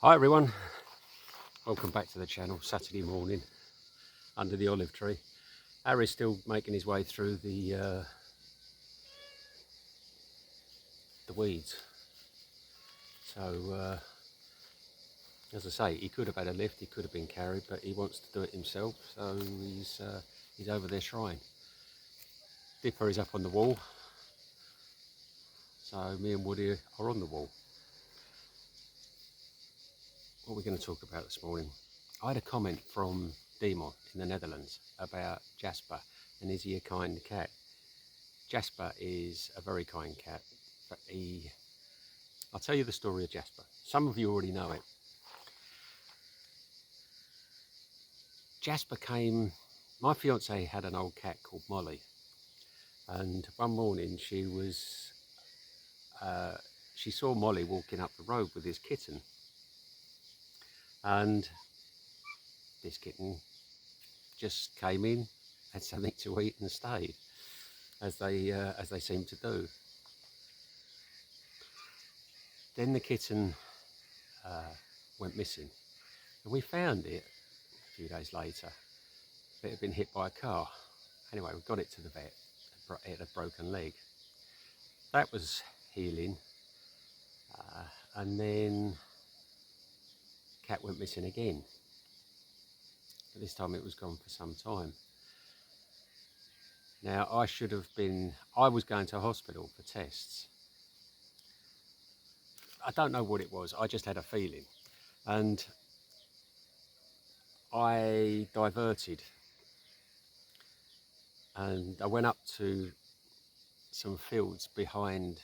Hi everyone, welcome back to the channel. Saturday morning under the olive tree. Harry's still making his way through the weeds. So as I say, he could have had a lift, he could have been carried, but he wants to do it himself. So he's over there trying. Dipper is up on the wall. So me and Woody are on the wall. What are we going to talk about this morning? I had a comment from Demon in the Netherlands about Jasper and is he a kind cat? Jasper is a very kind cat, but I'll tell you the story of Jasper. Some of you already know it. Jasper came, my fiance had an old cat called Molly, and one morning she saw Molly walking up the road with his kitten, and this kitten just came in, had something to eat and stayed, as they seem to do. Then the kitten went missing, and we found it a few days later. It had been hit by a car. Anyway, we got it to the vet. It had a broken leg. That was healing, and then cat went missing again. But this time it was gone for some time. Now I was going to hospital for tests. I don't know what it was, I just had a feeling. And I diverted and I went up to some fields behind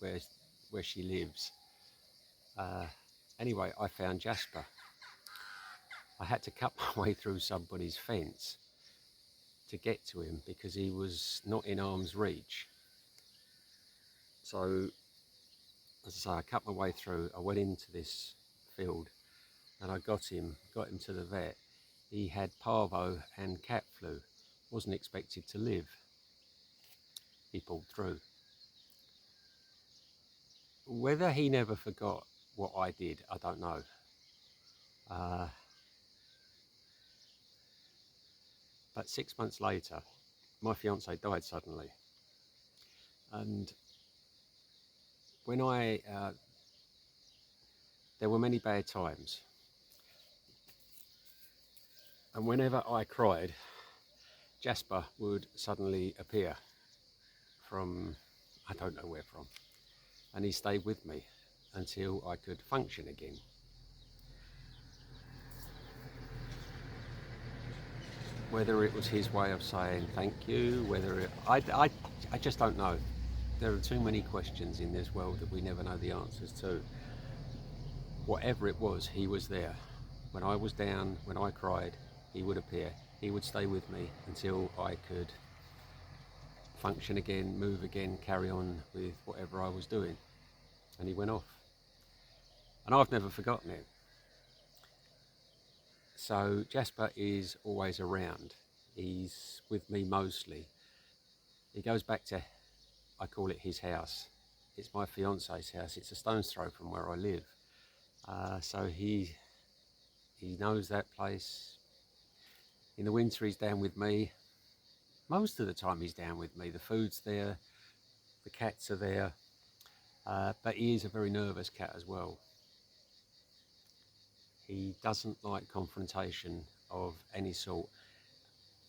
where she lives. Anyway, I found Jasper. I had to cut my way through somebody's fence to get to him because he was not in arm's reach. So, as I say, I cut my way through, I went into this field and I got him to the vet. He had parvo and cat flu, wasn't expected to live. He pulled through. Whether he never forgot what I did, I don't know. But 6 months later, my fiance died suddenly. And when there were many bad times. And whenever I cried, Jasper would suddenly appear from, I don't know where from. And he stayed with me until I could function again. Whether it was his way of saying thank you, I just don't know. There are too many questions in this world that we never know the answers to. Whatever it was, he was there. When I was down, when I cried, he would appear. He would stay with me until I could function again, move again, carry on with whatever I was doing. And he went off. And I've never forgotten it. So Jasper is always around. He's with me mostly. He goes back to, I call it his house. It's my fiance's house. It's a stone's throw from where I live. So he knows that place. In the winter he's down with me. Most of the time he's down with me. The food's there, the cats are there, but he is a very nervous cat as well. He doesn't like confrontation of any sort.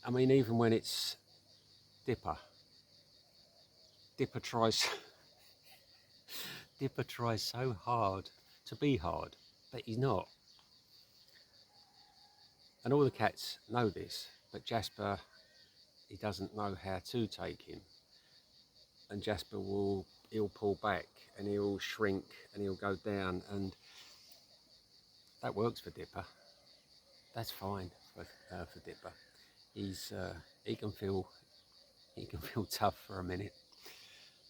I mean, even when it's Dipper tries Dipper tries so hard to be hard, but he's not. And all the cats know this, but Jasper, he doesn't know how to take him. And Jasper he'll pull back and he'll shrink and he'll go down, and that works for Dipper. That's fine for Dipper. He can feel tough for a minute.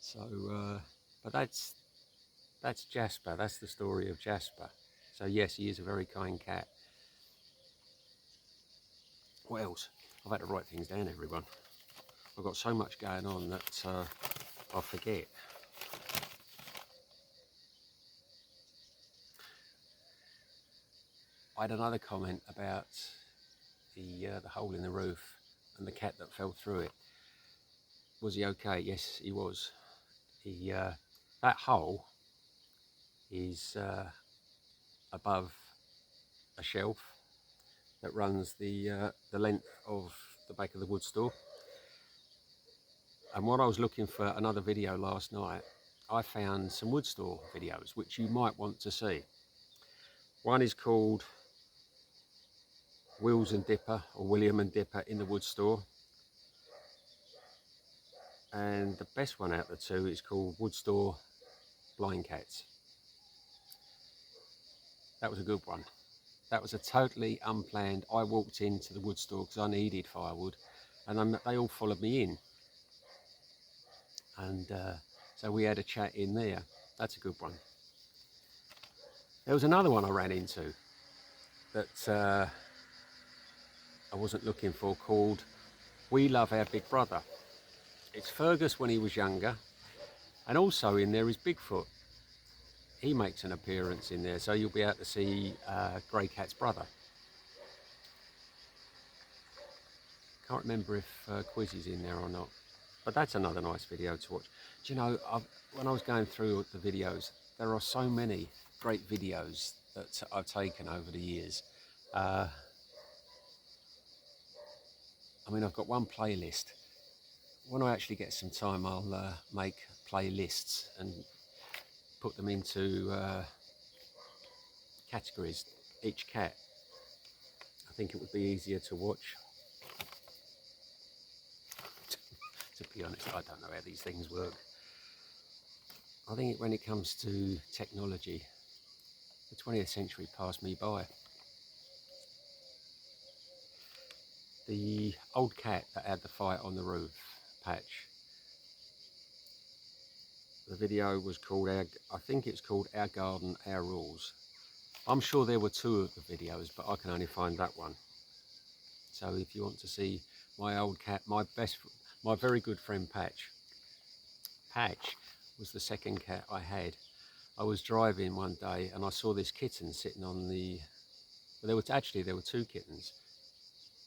So, but that's Jasper. That's the story of Jasper. So yes, he is a very kind cat. What else? I've had to write things down, everyone. I've got so much going on that I forget. I had another comment about the hole in the roof and the cat that fell through it. Was he okay? Yes, he was. That hole is above a shelf that runs the length of the back of the wood store. And when I was looking for another video last night, I found some wood store videos which you might want to see. One is called Wills and Dipper, or William and Dipper in the wood store. And the best one out of the two is called Wood Store Blind Cats. That was a good one. That was a totally unplanned. I walked into the wood store because I needed firewood, and they all followed me in. And so we had a chat in there. That's a good one. There was another one I ran into that I wasn't looking for, called We Love Our Big Brother. It's Fergus when he was younger, and also in there is Bigfoot. He makes an appearance in there, so you'll be able to see Grey Cat's brother. Can't remember if Quizzy's in there or not, but that's another nice video to watch. Do you know, when I was going through the videos, there are so many great videos that I've taken over the years. I mean, I've got one playlist. When I actually get some time, I'll make playlists and put them into categories, each cat. I think it would be easier to watch. To be honest, I don't know how these things work. I think when it comes to technology, the 20th century passed me by. The old cat that had the fight on the roof, Patch, the video was called, I think it's called Our Garden, Our Rules. I'm sure there were two of the videos, but I can only find that one. So if you want to see my old cat, my very good friend Patch. Patch was the second cat I had. I was driving one day and I saw this kitten sitting on the, well, there were two kittens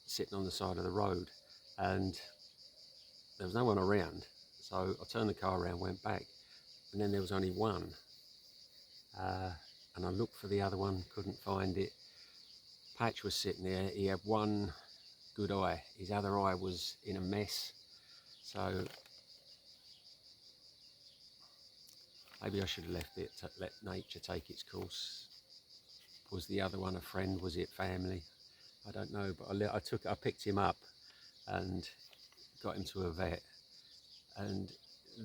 sitting on the side of the road, and there was no one around. So I turned the car around, went back, and then there was only one. And I looked for the other one, couldn't find it. Patch was sitting there. He had one good eye. His other eye was in a mess. So maybe I should have left it to let nature take its course. Was the other one a friend? Was it family? I don't know, but I picked him up and got him to a vet, and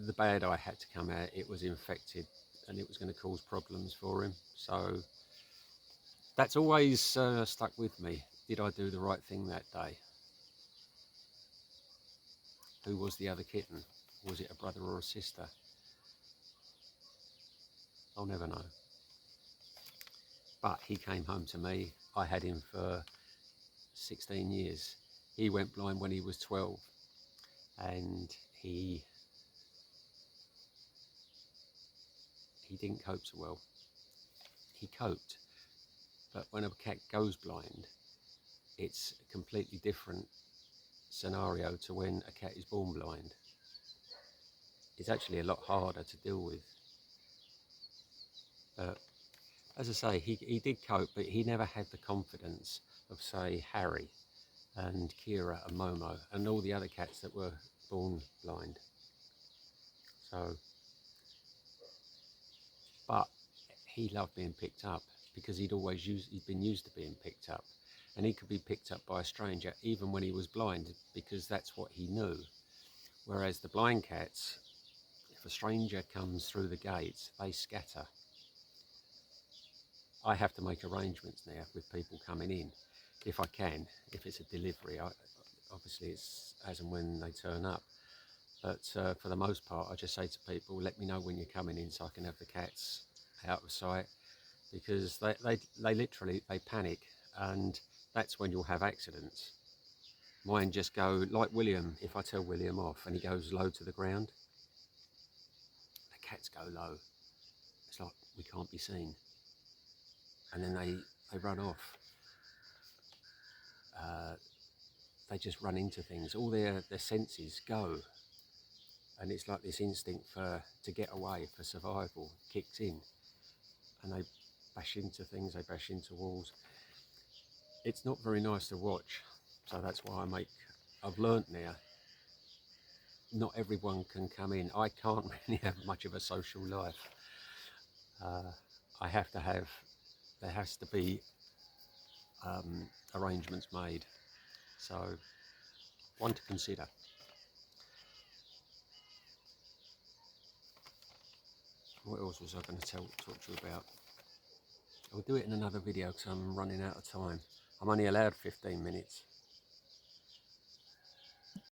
the bad eye had to come out. It was infected and it was going to cause problems for him. So that's always stuck with me. Did I do the right thing that day? Who was the other kitten? Was it a brother or a sister? I'll never know. But he came home to me. I had him for 16 years. He went blind when he was 12, and he didn't cope so well. He coped, but when a cat goes blind, it's a completely different scenario to when a cat is born blind. It's actually a lot harder to deal with. As I say, he did cope, but he never had the confidence of, say, Harry and Kira and Momo and all the other cats that were born blind. So, but he loved being picked up because he'd been used to being picked up, and he could be picked up by a stranger even when he was blind, because that's what he knew. Whereas the blind cats, if a stranger comes through the gates, they scatter. I have to make arrangements now with people coming in, if I can. If it's a delivery, obviously it's as and when they turn up. But for the most part, I just say to people, let me know when you're coming in so I can have the cats out of sight, because they literally panic, and that's when you'll have accidents. Mine just go like William. If I tell William off and he goes low to the ground, the cats go low. It's like we can't be seen, and then they run off. they just run into things. All their senses go, and it's like this instinct to get away, for survival, kicks in, and they bash into things, they bash into walls. It's not very nice to watch, so that's why I've learnt now, not everyone can come in. I can't really have much of a social life. There has to be arrangements made. So, one to consider. What else was I going to talk to you about? I'll do it in another video because I'm running out of time. I'm only allowed 15 minutes.